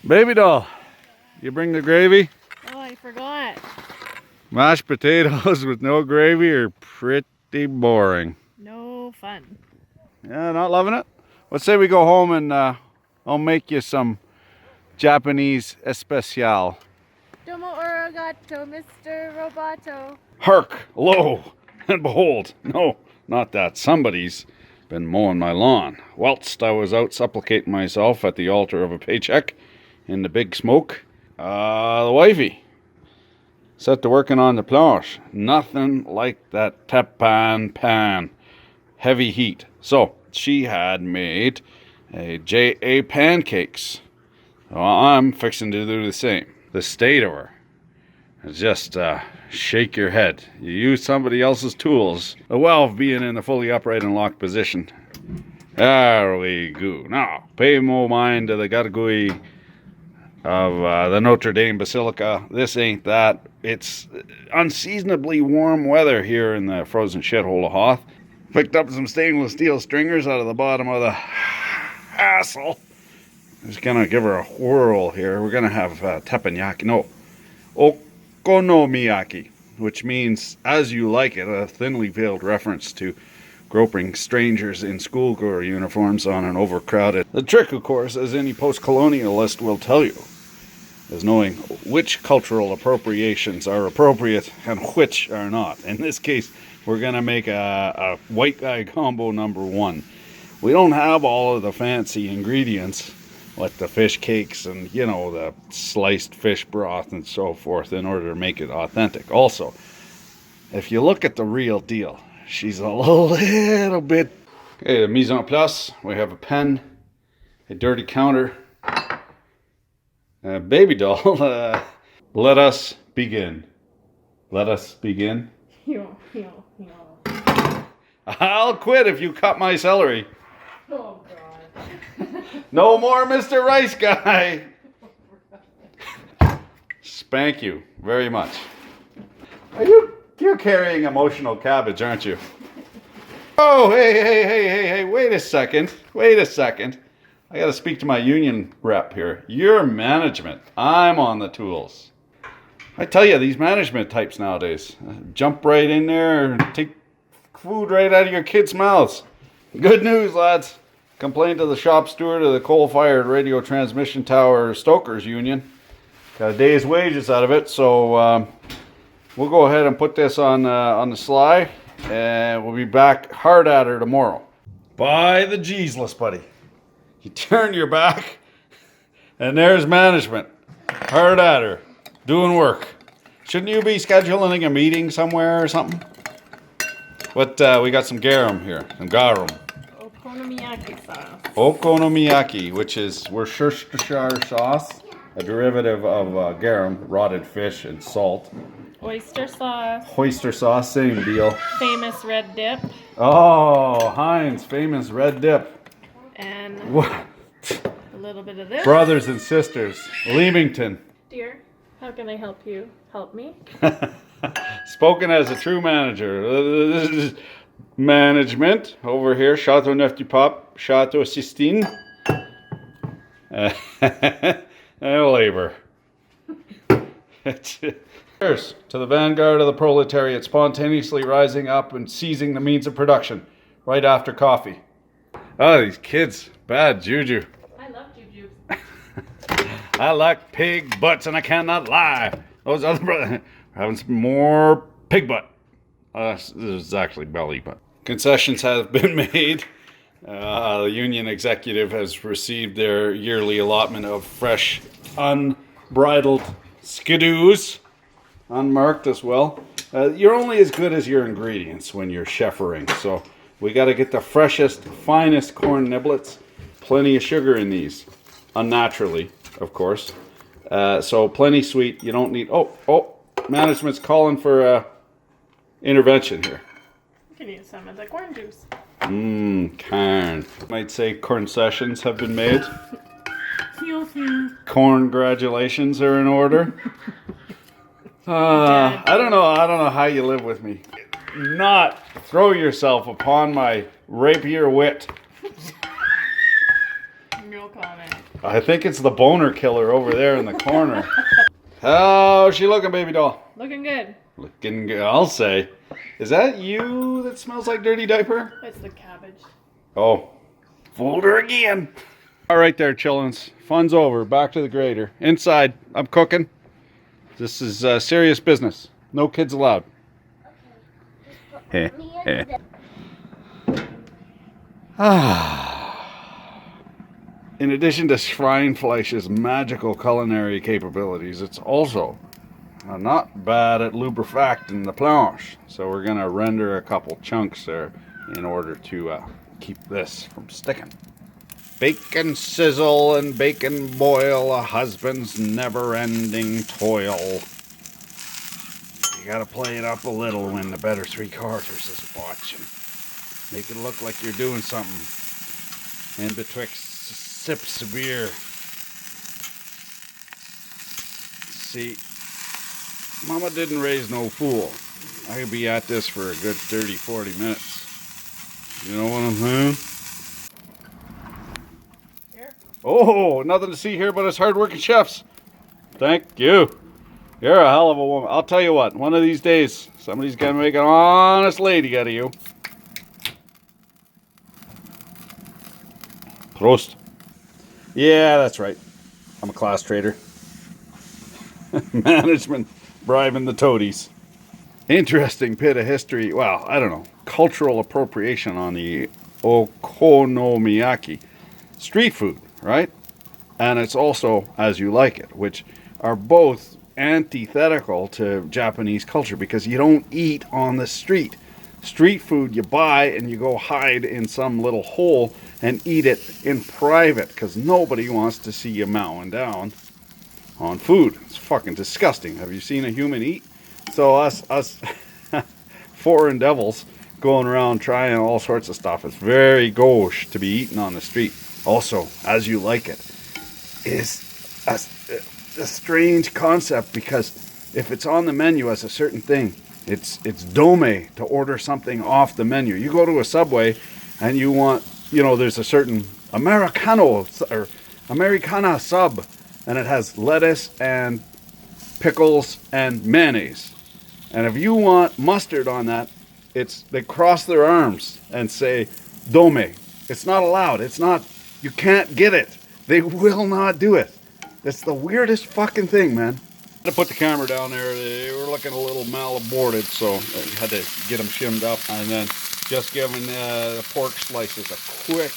Baby doll, you bring the gravy? Oh, I forgot. Mashed potatoes with no gravy are pretty boring. No fun. Yeah, not loving it? Let's say we go home and I'll make you some Japanese especial. Domo arigato, Mr. Roboto. Hark, lo, and behold. No, not that. Somebody's been mowing my lawn. Whilst I was out supplicating myself at the altar of a paycheck in the big smoke, the wifey set to working on the planche. Nothing like that tepan pan. Heavy heat. So, she had made a pancakes. Well, I'm fixing to do the same. The state of her. Just shake your head. You use somebody else's tools. The valve being in the fully upright and locked position. There we go. Now, pay more mind to the gargoyle of the Notre Dame Basilica. This ain't that. It's unseasonably warm weather here in the frozen shithole of Hoth. Picked up some stainless steel stringers out of the bottom of the hassle. Just gonna give her a whirl here. We're gonna have teppanyaki. No, Okonomiyaki, which means as you like it, a thinly veiled reference to groping strangers in schoolgirl uniforms on an overcrowded. The trick, of course, as any post-colonialist will tell you, is knowing which cultural appropriations are appropriate and which are not. In this case, we're gonna make a white guy combo number one. We don't have all of the fancy ingredients like the fish cakes and, you know, the sliced fish broth and so forth in order to make it authentic. Also, if you look at the real deal, she's a little bit... Okay, the mise en place. We have a pen, a dirty counter, a baby doll. Let us begin. Let us begin. I'll quit if you cut my celery. Oh, God. No more Mr. Rice Guy. Spank you very much. You're carrying emotional cabbage, aren't you? Oh, hey, wait a second. I gotta speak to my union rep here. You're management. I'm on the tools. I tell you, these management types nowadays jump right in there and take food right out of your kids' mouths. Good news, lads. Complained to the shop steward of the coal-fired radio transmission tower Stokers Union. Got a day's wages out of it, so we'll go ahead and put this on the sly, and we'll be back hard at her tomorrow. By the Jeezeless, buddy. You turn your back, and there's management. Hard at her. Doing work. Shouldn't you be scheduling a meeting somewhere or something? But we got some garum here. Some garum. Okonomiyaki sauce. Okonomiyaki, which is Worcestershire sauce, a derivative of garum, rotted fish, and salt. Oyster sauce. Oyster sauce, same deal. Famous red dip. Oh, Heinz, famous red dip. And What? a little bit of this. Brothers and sisters, Leamington. Dear, how can I help you? Help me? Spoken as a true manager. This is management over here. Chateau Neuf du Pape, Chateau Sistine. And labor. Cheers to the vanguard of the proletariat spontaneously rising up and seizing the means of production right after coffee. Oh, these kids. Bad juju. I love juju. I like pig butts and I cannot lie. Those other brothers having some more pig butt. This is actually belly butt. Concessions have been made. The union executive has received their yearly allotment of fresh, unbridled skidoos. Unmarked as well. You're only as good as your ingredients when you're chefering. So we got to get the freshest, finest corn niblets. Plenty of sugar in these. Unnaturally, of course. So plenty sweet. You don't need... Oh, management's calling for intervention here. You can use some of the corn juice. Corn. Might say concessions have been made. Corn. Congratulations are in order. I don't know how you live with me. Not throw yourself upon my rapier wit. No comment. I think it's the boner killer over there in the corner. How's she looking, baby doll? Looking good. Looking good, I'll say. Is that you that smells like dirty diaper? It's the cabbage. Oh, fooled her again. All right there, chillins. Fun's over. Back to the grader. Inside, I'm cooking. This is serious business. No kids allowed. Okay. In addition to Schweinefleisch's magical culinary capabilities, it's also not bad at lubrifacting the planche. So we're going to render a couple chunks there in order to keep this from sticking. Bacon sizzle and bacon boil, a husband's never-ending toil. You gotta play it up a little when the better three quarters is watching. Make it look like you're doing something in betwixt sips of beer. See, Mama didn't raise no fool. I could be at this for a good 30-40 minutes. You know what I'm saying? Oh, nothing to see here but us hard-working chefs. Thank you. You're a hell of a woman. I'll tell you what, one of these days, somebody's going to make an honest lady out of you. Prost. Yeah, that's right. I'm a class traitor. Management bribing the toadies. Interesting bit of history. Well, I don't know. Cultural appropriation on the Okonomiyaki. Street food, right? And it's also as you like it, which are both antithetical to Japanese culture because you don't eat on the street. Street food you buy and you go hide in some little hole and eat it in private because nobody wants to see you mowing down on food. It's fucking disgusting. Have you seen a human eat? So us foreign devils going around trying all sorts of stuff. It's very gauche to be eaten on the street. Also, as you like it, is a strange concept because if it's on the menu as a certain thing, it's dome to order something off the menu. You go to a Subway and you want, there's a certain Americano or Americana sub and it has lettuce and pickles and mayonnaise. And if you want mustard on that, they cross their arms and say dome. It's not allowed. You can't get it. They will not do it. It's the weirdest fucking thing, man. I had to put the camera down there. They were looking a little malaborted, so I had to get them shimmed up. And then just giving the pork slices a quick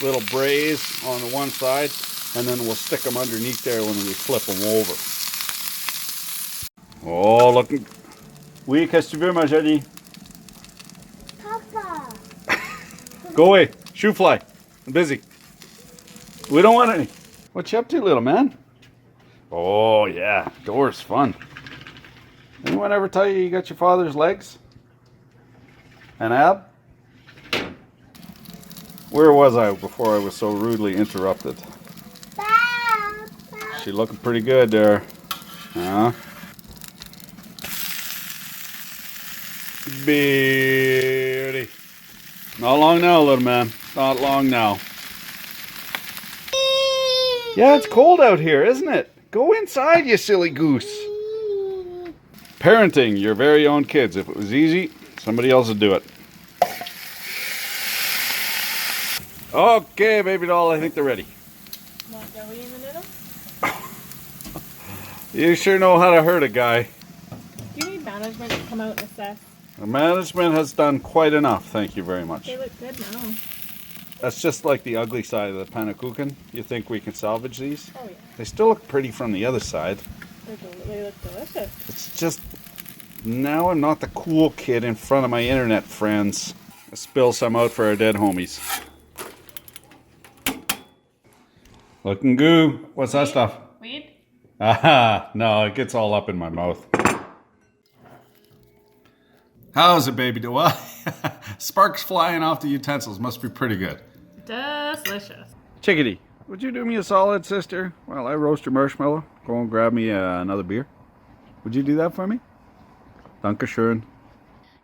little braise on the one side. And then we'll stick them underneath there when we flip them over. Oh, looking... Oui, qu'est-ce que tu veux, ma jolie? Papa. Go away. Shoe fly. I'm busy. We don't want any. What you up to, little man? Oh, yeah. Door's fun. Anyone ever tell you got your father's legs? An ab? Where was I before I was so rudely interrupted? She looking pretty good there. Huh? Beauty. Not long now, little man. Not long now. Yeah, it's cold out here, isn't it? Go inside, you silly goose. Parenting your very own kids. If it was easy, somebody else would do it. Okay, baby doll, I think they're ready. Want jelly in the middle? You sure know how to hurt a guy. Do you need management to come out and assess? The management has done quite enough, thank you very much. They look good now. That's just like the ugly side of the pancake. You think we can salvage these? Oh yeah. They still look pretty from the other side. They look delicious. It's just, now I'm not the cool kid in front of my internet friends. I spill some out for our dead homies. Looking goo. What's that stuff? Weed? Aha, no, it gets all up in my mouth. How's it, baby? Well, sparks flying off the utensils. Must be pretty good. Delicious. Chickadee, would you do me a solid, sister? While I roast your marshmallow, go and grab me another beer. Would you do that for me? Dankeschön.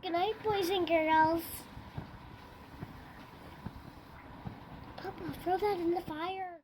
Good night, boys and girls. Papa, throw that in the fire.